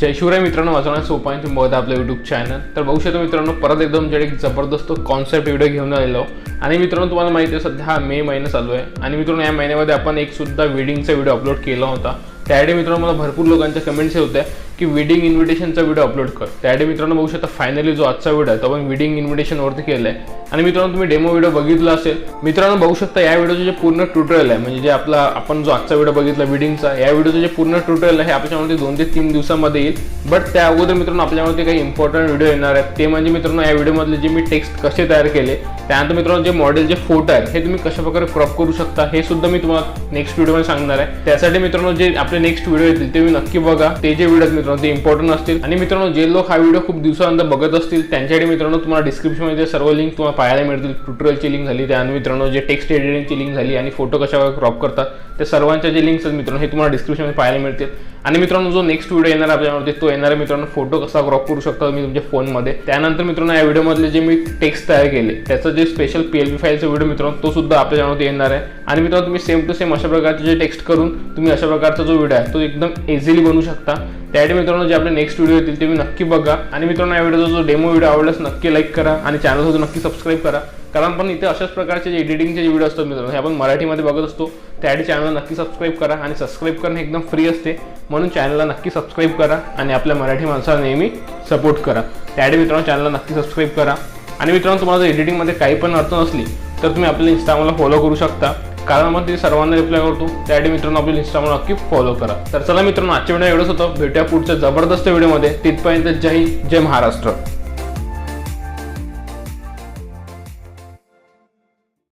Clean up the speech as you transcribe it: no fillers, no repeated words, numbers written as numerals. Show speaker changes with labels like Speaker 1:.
Speaker 1: जय शिवराय मित्रांनो, माझं नाव सोपान, तुम्ही बघता आपलं यूट्यूब चॅनल। तर बघू शकता मित्रांनो, परत एकदम एक जबरदस्त कॉन्सेप्ट व्हिडिओ घेऊन आलेलो। आणि मित्रांनो, तुम्हाला माहिती आहे सध्या हा मे महिना चालू आहे आणि मित्रांनो या महिन्यामध्ये आपण एक सुद्धा वेडिंगचा व्हिडिओ अपलोड केला होता। त्यासाठी मित्रांनो मला भरपूर लोकांच्या कमेंट्स होत्या की वेडिंग इन्व्हिटेशनचा व्हिडिओ अपलोड कर। त्यासाठी मित्रांनो बघू शकता फायनली जो आजचा व्हिडिओ आहे तो आपण वेडिंग इन्व्हिटेशन वरती केलाय। आणि मित्रांनो तुम्ही डेमो व्हिडिओ बघितला असेल। मित्रांनो बघू शकता या व्हिडिओचे जे पूर्ण ट्युटोरियल आहे, म्हणजे जे आपण जो आजचा व्हिडिओ बघितला वेडिंगचा, या व्हिडिओचे जे पूर्ण ट्युटोरियल आहे आपल्यामध्ये 2 ते 3 दिवसांमध्ये येईल। बट त्या अगोदर मित्रांनो आपल्यामध्ये काही इम्पॉर्टंट व्हिडिओ येणार आहेत, ते म्हणजे मित्रांनो या व्हिडिओमधले जे मी टेक्स्ट कसे तयार केले, त्यानंतर मित्रांनो जे मॉडेलचे फोटो आहेत हे तुम्ही कशा प्रकारे क्रॉप करू शकता हे सुद्धा मी तुम्हाला नेक्स्ट व्हिडिओमध्ये सांगणार आहे। त्यासाठी मित्रांनो जे आपले नेक्स्ट व्हिडिओ येतील ते मी नक्की बघा। ते जे व्हिडिओ मित्रांनो ते इम्पॉर्टंट असतील। आणि मित्रांनो जे लोक हा व्हिडिओ खूप दिवसानंतर बघत असतील त्यांच्यासाठी मित्रांनो तुम्हाला डिस्क्रिप्शन मध्ये सर्व लिंक तुम्हाला पाहायला मिळतील। ट्युटोरियलची लिंक झाली, त्यानंतर मित्रांनो जे टेक्स्ट एडिटिंगची लिंक झाली आणि फोटो कशा क्रॉप करतात त्या सर्वांच्या जे लिंक्स आहेत मित्रांनो हे तुम्हाला डिस्क्रिप्शन मध्ये पाहायला मिळतील। आणि मित्रांनो जो नेक्स्ट व्हिडिओ येणार आपल्यामध्ये तो येणार आहे मित्रांनो फोटो कसा क्रॉप करू शकता तुम्ही तुमच्या फोनमध्ये। त्यानंतर मित्रांनो या व्हिडिओमधले जे मी टेक्स्ट तयार केले त्याचं जे स्पेशल PLP फाईलचा व्हिडिओ मित्रांनो तो सुद्धा आपल्या चॅनलवर येणार आहे। आणि मित्रांनो तुम्ही सेम टू सेम अशा प्रकारचे जे टेक्स्ट करून तुम्ही अशा प्रकारचा जो व्हिडिओ आहे तो एकदम इझिली बनवू शकता। त्यासाठी मित्रांनो जे आपले नेक्स्ट व्हिडिओ येतील ते मी नक्की बघा। आणि मित्रांनो या व्हिडिओचा जो डेमो व्हिडिओ आवडल्यास नक्की लाईक करा आणि चॅनलला नक्की सबस्क्राईब करा, कारण पण इथे अशाच प्रकारचे जे एडिटिंगचे जे व्हिडिओ असतात मित्रांनो हे आपण मराठीमध्ये बघत असतो। त्यासाठी चॅनलला नक्की सबस्क्राईब करा आणि सबस्क्राईब करणं एकदम फ्री असते, म्हणून चॅनलला नक्की सबस्क्राईब करा आणि आपल्या मराठी माणसाला नेहमी सपोर्ट करा। त्यासाठी मित्रांनो चॅनलला नक्की सबस्क्राईब करा। आणि मित्रांनो तुम्हाला जर एडिटिंगमध्ये काही पण अडचण असली तर तुम्ही आपल्या इंस्टाग्रामला फॉलो करू शकता, कारण आपण ते सर्वांना रिप्लाय करतो। त्यासाठी मित्रांनो आपल्या इंस्टाग्रामला नक्की फॉलो करा। तर चला मित्रांनो आजच्या व्हिडिओ एवढंच होतं, भेटूया पुढच्या जबरदस्त व्हिडिओमध्ये। तिथपर्यंत जय हिंद, जय महाराष्ट्र।